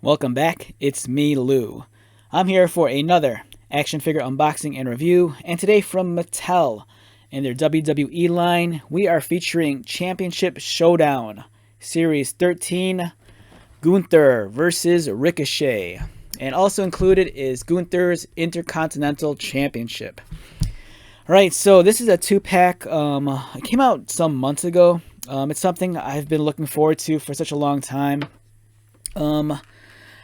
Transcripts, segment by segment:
Welcome back, it's me, Lou. I'm here for another action figure unboxing and review, and today from Mattel and their WWE line, we are featuring Championship Showdown, Series 13, Gunther versus Ricochet. And also included is Gunther's Intercontinental Championship. Alright, so this is a 2-pack. It came out some months ago. It's something I've been looking forward to for such a long time.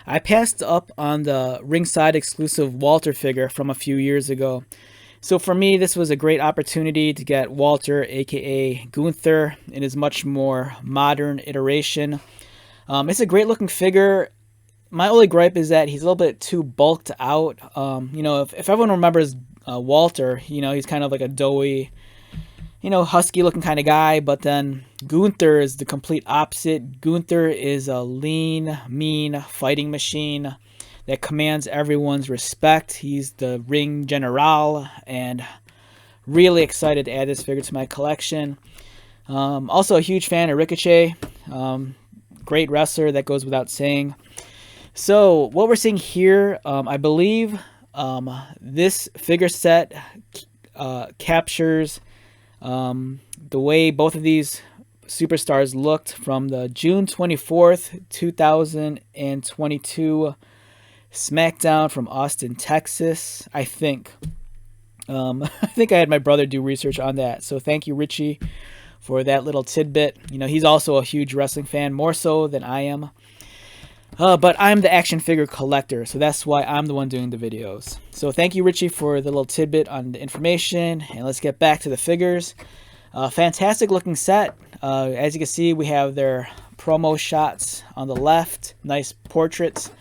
I passed up on the ringside exclusive Walter figure from a few years ago. So for me, this was a great opportunity to get Walter, aka Gunther, in his much more modern iteration. It's a great looking figure. My only gripe is that he's a little bit too bulked out. If everyone remembers Walter, he's kind of like a doughy, husky looking kind of guy, but then Gunther is the complete opposite. Gunther is a lean, mean fighting machine that commands everyone's respect. He's the ring general, and really excited to add this figure to my collection. Also a huge fan of Ricochet. Great wrestler, that goes without saying. So what we're seeing here, I believe this figure set captures the way both of these superstars looked from the June 24th, 2022 SmackDown from Austin, Texas, I think. I think I had my brother do research on that, so thank you, Richie, for that little tidbit. He's also a huge wrestling fan, more so than I am. But I'm the action figure collector, so that's why I'm the one doing the videos. So thank you, Richie, for the little tidbit on the information, and let's get back to the figures. Fantastic looking set. As you can see, we have their promo shots on the left. Nice portraits.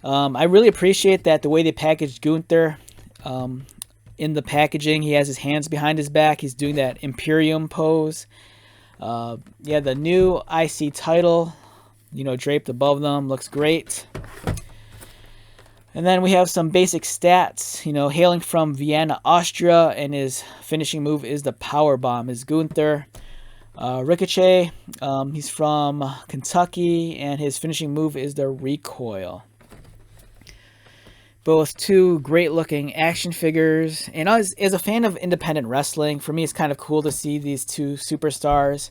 I really appreciate that the way they packaged Gunther. In the packaging, he has his hands behind his back. He's doing that Imperium pose. Yeah, the new IC title, draped above them, looks great. And then we have some basic stats, hailing from Vienna, Austria, and his finishing move is the power bomb, is Gunther. Ricochet, he's from Kentucky, and his finishing move is the recoil. Both two great looking action figures. And as a fan of independent wrestling, for me it's kind of cool to see these two superstars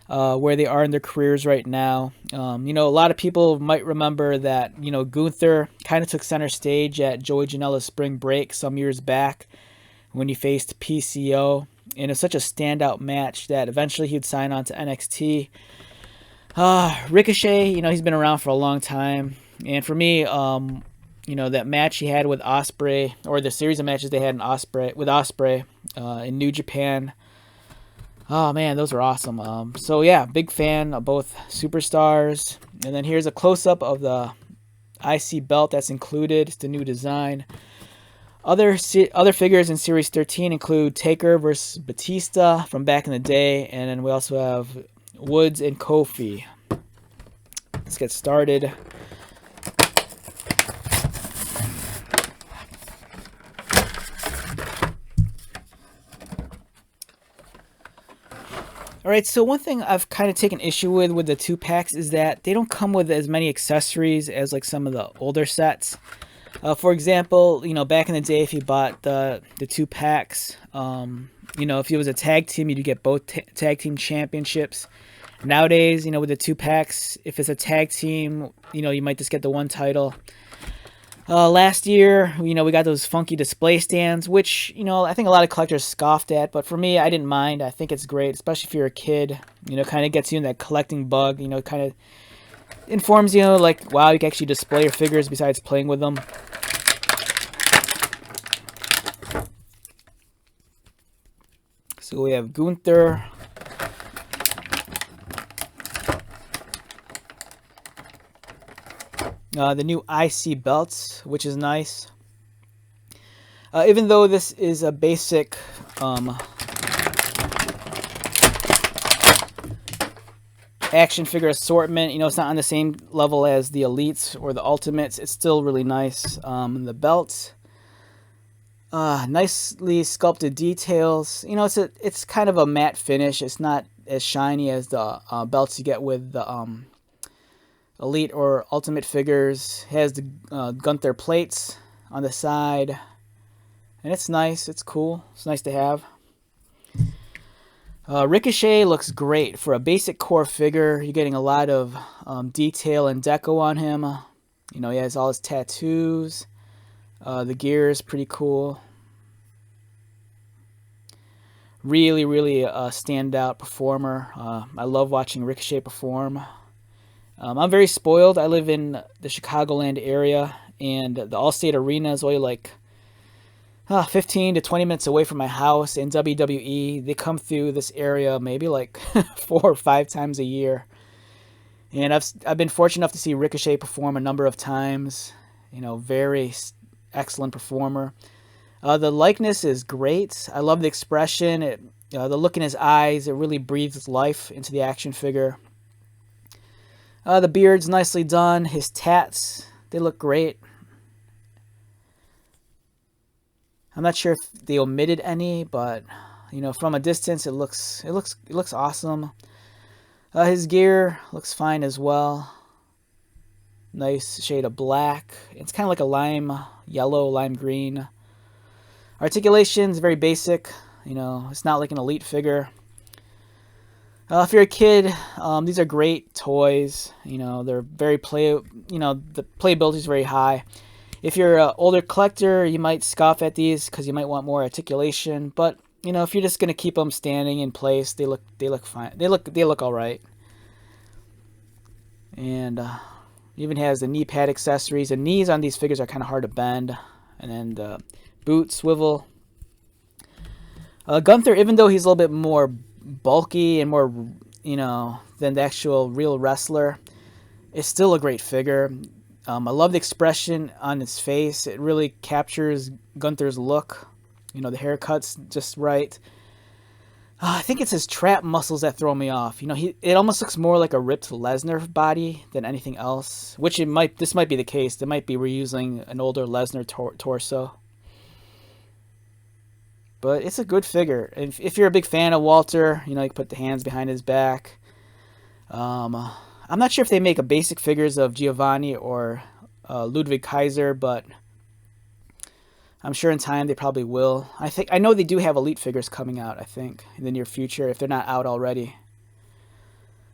where they are in their careers right now. A lot of people might remember that, Gunther kind of took center stage at Joey Janela's Spring Break some years back when he faced PCO. And it's such a standout match that eventually he'd sign on to NXT. Ricochet, he's been around for a long time. And for me, that match he had with Ospreay, or the series of matches they had with Ospreay in New Japan. Oh man, those are awesome. So yeah, big fan of both superstars. And then here's a close-up of the IC belt that's included. It's the new design. Other figures in Series 13 include Taker versus Batista from back in the day. And then we also have Woods and Kofi. Let's get started. Alright, so one thing I've kind of taken issue with the 2-packs is that they don't come with as many accessories as like some of the older sets. For example, back in the day, if you bought the 2-packs, if it was a tag team, you'd get both tag team championships. Nowadays, with the 2-packs, if it's a tag team, you might just get the one title. Last year, we got those funky display stands, which, I think a lot of collectors scoffed at, but for me, I didn't mind. I think it's great, especially if you're a kid. Kind of gets you in that collecting bug, kind of informs you, like, wow, you can actually display your figures besides playing with them. So we have Gunther. The new IC belts, which is nice. Even though this is a basic action figure assortment, it's not on the same level as the Elites or the Ultimates. It's still really nice. The belts, nicely sculpted details. It's kind of a matte finish. It's not as shiny as the belts you get with the Elite or Ultimate figures. It has the Gunther plates on the side. And it's nice. It's cool. It's nice to have. Ricochet looks great. For a basic core figure, you're getting a lot of detail and deco on him. You know, he has all his tattoos. The gear is pretty cool. Really, really a standout performer. I love watching Ricochet perform. I'm very spoiled. I live in the Chicagoland area, and the Allstate Arena is only like 15 to 20 minutes away from my house. And WWE, they come through this area maybe like 4 or 5 times a year. And I've been fortunate enough to see Ricochet perform a number of times. You know, very excellent performer. The likeness is great. I love the expression. The look in his eyes. It really breathes life into the action figure. The beard's nicely done. His tats, they look great. I'm not sure if they omitted any, but you know, from a distance, it looks awesome. His gear looks fine as well. Nice shade of black. It's kind of like a lime yellow, lime green. Articulation is very basic. You know, it's not like an elite figure. If you're a kid, these are great toys. You know, they're very the playability is very high. If you're an older collector, you might scoff at these because you might want more articulation. But you know, if you're just gonna keep them standing in place, they look fine. They look all right. And even has the knee pad accessories. The knees on these figures are kind of hard to bend. And then the boot swivel. Gunther, even though he's a little bit more bulky and more, you know, than the actual real wrestler, is still a great figure. I love the expression on his face. It really captures Gunther's look. You know, the haircut's just right. I think it's his trap muscles that throw me off. You know, it almost looks more like a ripped Lesnar body than anything else. Which this might be the case. They might be reusing an older Lesnar torso. But it's a good figure. If you're a big fan of Walter, you know, you can put the hands behind his back. I'm not sure if they make a basic figures of Giovanni or Ludwig Kaiser, but I'm sure in time they probably will. I know they do have elite figures coming out, I think, in the near future, if they're not out already.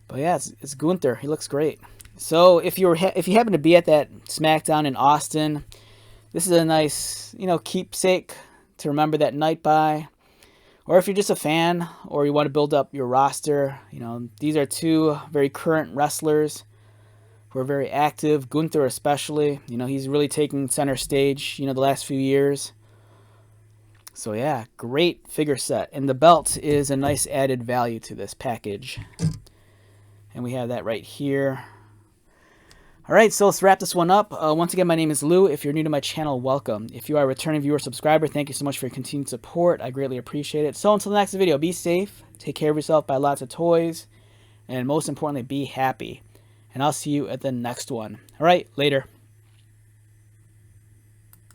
But yeah, it's Gunther. He looks great. So if you happen to be at that SmackDown in Austin, this is a nice, you know, keepsake to remember that night by. Or if you're just a fan or you want to build up your roster, you know, these are two very current wrestlers who are very active. Gunther especially, you know, he's really taken center stage, you know, the last few years. So yeah, great figure set. And the belt is a nice added value to this package. And we have that right here. All right, so let's wrap this one up. Once again, my name is Lou. If you're new to my channel, welcome. If you are a returning viewer or subscriber, thank you so much for your continued support. I greatly appreciate it. So until the next video, be safe, take care of yourself, buy lots of toys, and most importantly, be happy. And I'll see you at the next one. All right, later.